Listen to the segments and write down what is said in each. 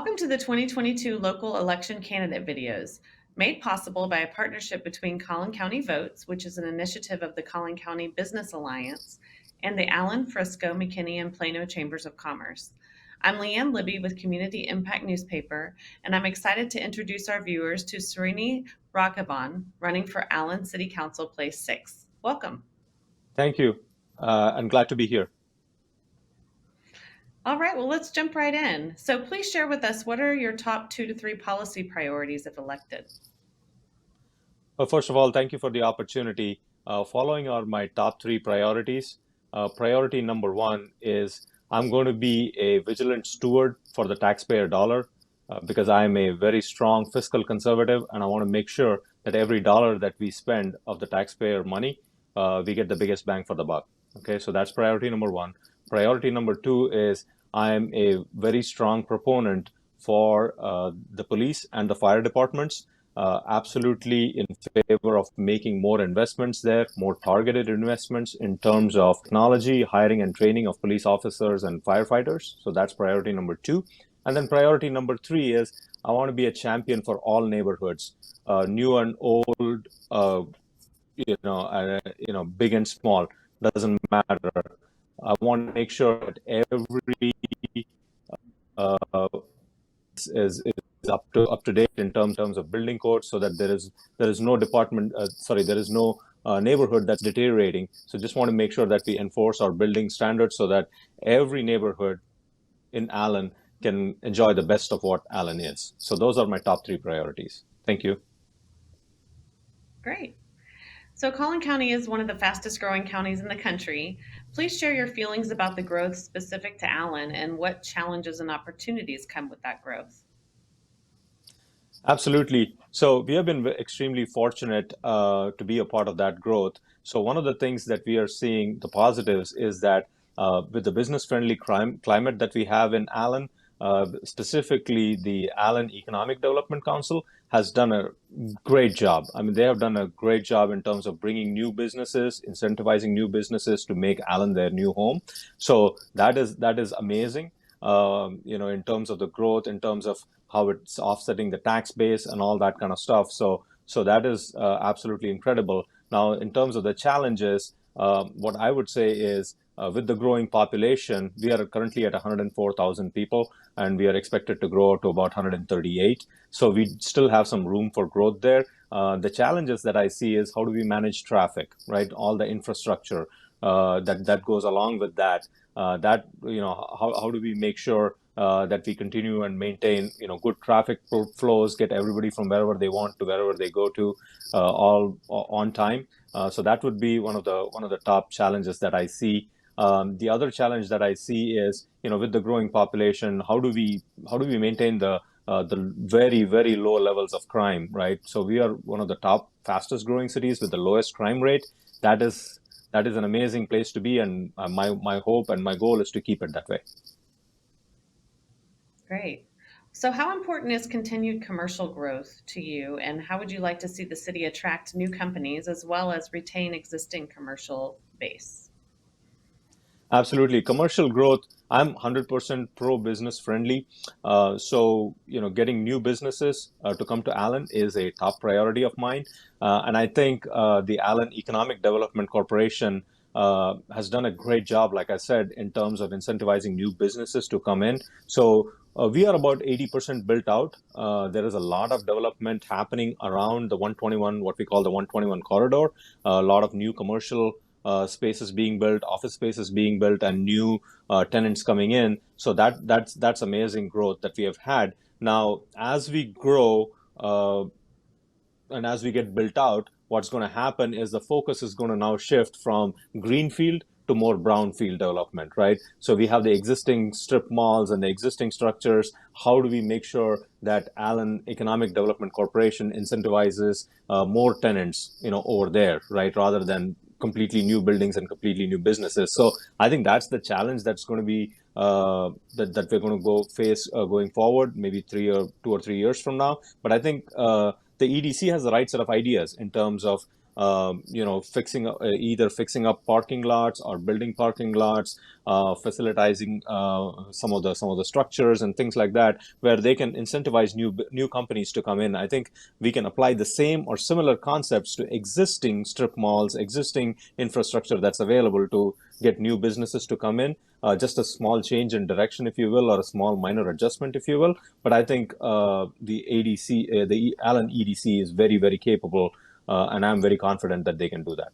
Welcome to the 2022 local election candidate videos, made possible by a partnership between Collin County Votes, which is an initiative of the Collin County Business Alliance, and the Allen, Frisco, McKinney, and Plano Chambers of Commerce. I'm Leanne Libby with Community Impact Newspaper, and I'm excited to introduce our viewers to Srini Raghavan, running for Allen City Council Place 6. Welcome. Thank you. I'm glad to be here. All right, well, let's jump right in. So please share with us, what are your top 2 to 3 policy priorities if elected? Well, first of all, thank you for the opportunity. Following are my top 3 priorities. Priority number 1 is I'm going to be a vigilant steward for the taxpayer dollar because I'm a very strong fiscal conservative, and I want to make sure that every dollar that we spend of the taxpayer money, we get the biggest bang for the buck. Okay, so that's priority number 1. Priority number 2 is I'm a very strong proponent for the police and the fire departments. Absolutely in favor of making more investments there, more targeted investments in terms of technology, hiring and training of police officers and firefighters. So that's priority number 2. And then priority number 3 is I want to be a champion for all neighborhoods, new and old, big and small, doesn't matter. I want to make sure that every is up to date in terms of building codes, so that there is no neighborhood that's deteriorating. So just want to make sure that we enforce our building standards so that every neighborhood in Allen can enjoy the best of what Allen is. So those are my top 3 priorities. Thank you. Great. So Collin County is one of the fastest growing counties in the country. Please share your feelings about the growth specific to Allen and what challenges and opportunities come with that growth. Absolutely. So we have been extremely fortunate to be a part of that growth. So one of the things that we are seeing, the positives, is that with the business-friendly climate that we have in Allen, specifically the Allen Economic Development Council has done a great job. I mean, they have done a great job in terms of bringing new businesses, incentivizing new businesses to make Allen their new home. So that is amazing. In terms of the growth, in terms of how it's offsetting the tax base and all that kind of stuff. So that is absolutely incredible. Now, in terms of the challenges, what I would say is with the growing population, we are currently at 104,000 people, and we are expected to grow to about 138. So we still have some room for growth there. The challenges that I see is how do we manage traffic, right? All the infrastructure that goes along with that. How do we make sure that we continue and maintain, good traffic flows, get everybody from wherever they want to wherever they go to, all on time. So that would be one of the top challenges that I see. The other challenge that I see is, with the growing population, how do we maintain the very, very low levels of crime, right? So we are one of the top fastest growing cities with the lowest crime rate. That is an amazing place to be, and my hope and my goal is to keep it that way. Great. So how important is continued commercial growth to you, and how would you like to see the city attract new companies as well as retain existing commercial base? Absolutely. Commercial growth, I'm 100% pro-business friendly. So, getting new businesses to come to Allen is a top priority of mine. And I think the Allen Economic Development Corporation has done a great job, like I said, in terms of incentivizing new businesses to come in. So we are about 80% built out. There is a lot of development happening around the 121, what we call the 121 corridor, a lot of new commercial spaces being built, office spaces being built, and new tenants coming in. So that's amazing growth that we have had. Now, as we grow and as we get built out, what's going to happen is the focus is going to now shift from greenfield to more brownfield development, right? So we have the existing strip malls and the existing structures. How do we make sure that Allen Economic Development Corporation incentivizes more tenants, over there, right, rather than completely new buildings and completely new businesses? So I think that's the challenge that's going to be that we're going to face going forward, maybe 2 or 3 years from now. But I think the EDC has the right set of ideas in terms of either fixing up parking lots or building parking lots, facilitating some of the structures and things like that, where they can incentivize new companies to come in. I think we can apply the same or similar concepts to existing strip malls, existing infrastructure that's available to get new businesses to come in. Just a small change in direction, if you will, or a small minor adjustment, if you will. But I think the Allen EDC is very, very capable, and I'm very confident that they can do that.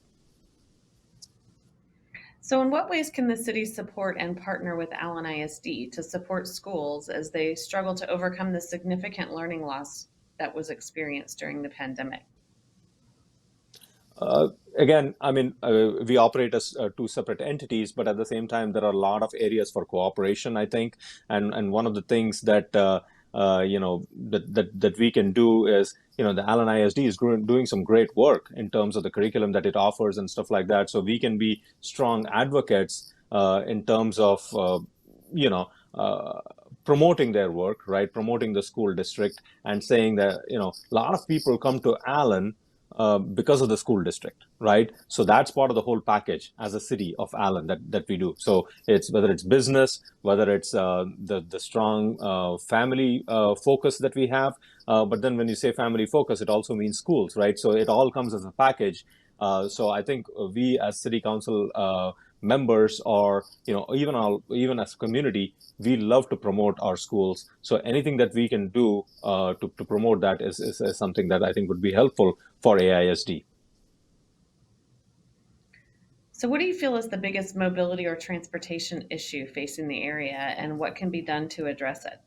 So, in what ways can the city support and partner with Allen ISD to support schools as they struggle to overcome the significant learning loss that was experienced during the pandemic? Uh, Again, I mean, we operate as two separate entities, but at the same time, there are a lot of areas for cooperation, I think. And one of the things that that we can do is, the Allen ISD is doing some great work in terms of the curriculum that it offers and stuff like that. So we can be strong advocates in terms of you know. Uh, promoting their work, right? Promoting the school district and saying that, a lot of people come to Allen because of the school district, right? So that's part of the whole package as a city of Allen that we do. So it's whether it's business, whether it's the strong family focus that we have. But then when you say family focus, it also means schools, right? So it all comes as a package. So I think we as city council members, or even as a community, we love to promote our schools. So anything that we can do to promote that is something that I think would be helpful for AISD. So, what do you feel is the biggest mobility or transportation issue facing the area, and what can be done to address it?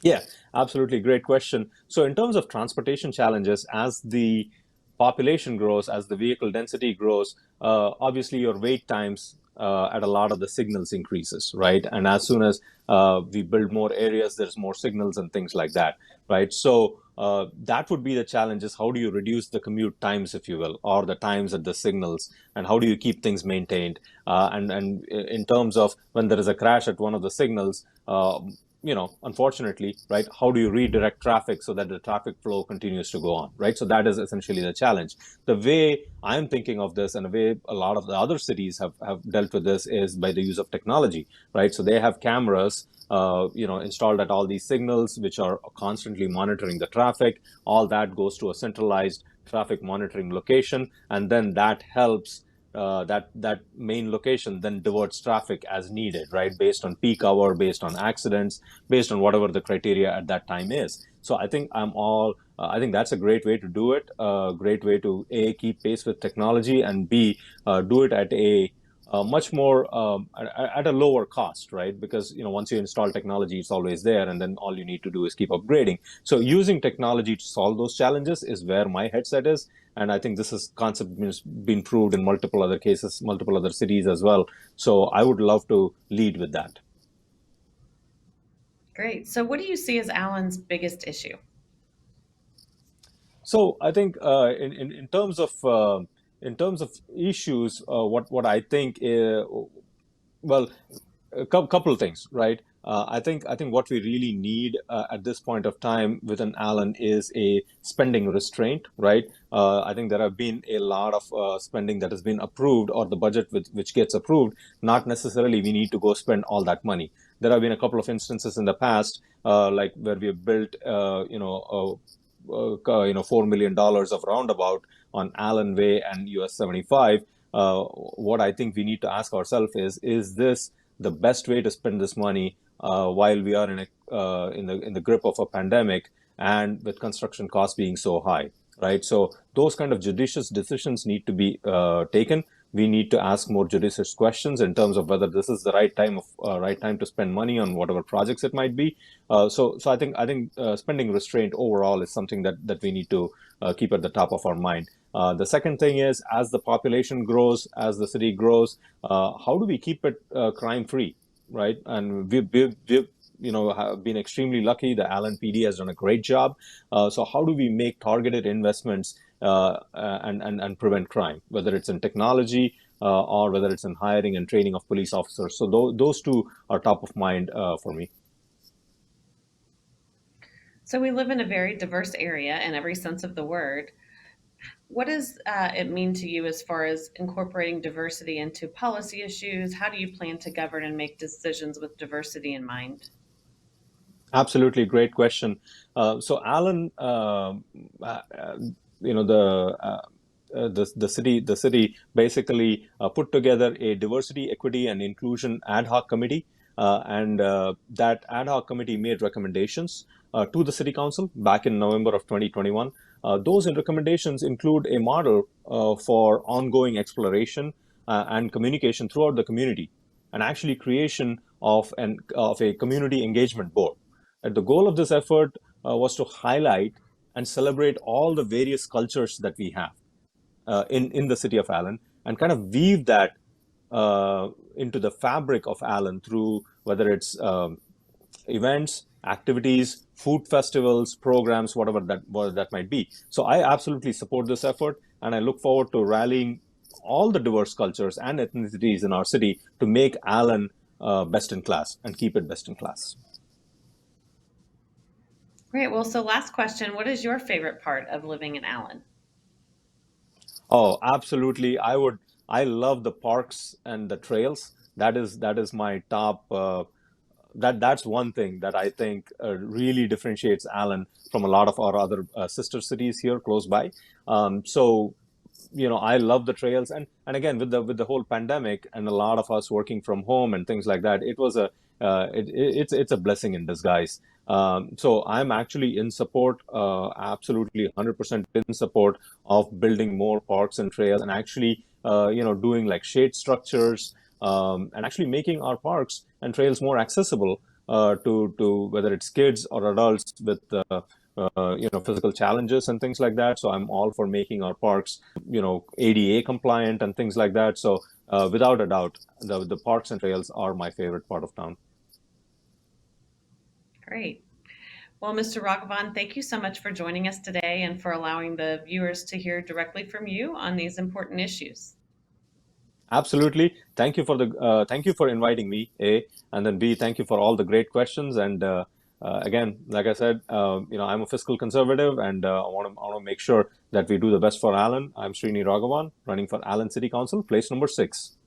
Yeah, absolutely. Great question. So, in terms of transportation challenges, as the population grows, as the vehicle density grows, obviously your wait times at a lot of the signals increases, right? And as soon as we build more areas, there's more signals and things like that, right? So, that would be the challenge: is how do you reduce the commute times, if you will, or the times at the signals, and how do you keep things maintained? And in terms of when there is a crash at one of the signals, unfortunately, right, how do you redirect traffic so that the traffic flow continues to go on, right? So that is essentially the challenge. The way I'm thinking of this, and the way a lot of the other cities have dealt with this, is by the use of technology, right? So they have cameras installed at all these signals, which are constantly monitoring the traffic. All that goes to a centralized traffic monitoring location, and then that helps that main location then diverts traffic as needed, right? Based on peak hour, based on accidents, based on whatever the criteria at that time is. So I think that's a great way to do it. A great way to A, keep pace with technology, and B, do it at a much more at a lower cost, right? Because once you install technology, it's always there, and then all you need to do is keep upgrading. So using technology to solve those challenges is where my headset is, and I think this is concept has been proved in multiple other cases, multiple other cities as well. So I would love to lead with that. Great. So, what do you see as Allen's biggest issue? So I think in terms of issues, what I think well, couple of things, right? I think what we really need at this point of time within Allen is a spending restraint, right? I think there have been a lot of spending that has been approved, or the budget which gets approved. Not necessarily we need to go spend all that money. There have been a couple of instances in the past, like where we have built, $4 million of roundabout on Allen Way and US 75. What I think we need to ask ourselves is this the best way to spend this money while we are in the grip of a pandemic and with construction costs being so high, right? So those kind of judicious decisions need to be taken. We need to ask more judicious questions in terms of whether this is the right time to spend money on whatever projects it might be. So I think spending restraint overall is something that we need to keep at the top of our mind. The second thing is, as the population grows, as the city grows, how do we keep it crime free, right? And we've have been extremely lucky. The Allen PD has done a great job. So how do we make targeted investments and prevent crime, whether it's in technology or whether it's in hiring and training of police officers? So those two are top of mind for me. So, we live in a very diverse area in every sense of the word. What does it mean to you as far as incorporating diversity into policy issues? How do you plan to govern and make decisions with diversity in mind? Absolutely, great question. So, Alan, you know, the city basically put together a diversity, equity, and inclusion ad hoc committee, and that ad hoc committee made recommendations to the city council back in November of 2021. Those recommendations include a model for ongoing exploration and communication throughout the community, and actually creation of a community engagement board. And the goal of this effort was to highlight and celebrate all the various cultures that we have in the city of Allen, and kind of weave that into the fabric of Allen through whether it's events, activities, food festivals, programs, whatever that might be. So I absolutely support this effort, and I look forward to rallying all the diverse cultures and ethnicities in our city to make Allen best in class and keep it best in class. Great. Well, so last question. What is your favorite part of living in Allen? Oh, absolutely. I love the parks and the trails. That is my top. That's one thing that I think really differentiates Allen from a lot of our other sister cities here close by. So I love the trails, and again with the whole pandemic and a lot of us working from home and things like that, it was a it's a blessing in disguise. So I'm actually in support, absolutely 100% in support of building more parks and trails, and actually doing like shade structures, and actually making our parks and trails more accessible to whether it's kids or adults with physical challenges and things like that. So I'm all for making our parks ADA compliant and things like that. So without a doubt, the parks and trails are my favorite part of town. Great. Well, Mr. Raghavan, thank you so much for joining us today and for allowing the viewers to hear directly from you on these important issues. Absolutely. Thank you for inviting me, A, and then B, thank you for all the great questions. And again, like I said, I'm a fiscal conservative, and I want to make sure that we do the best for Allen. I'm Srini Raghavan, running for Allen City Council, place number 6.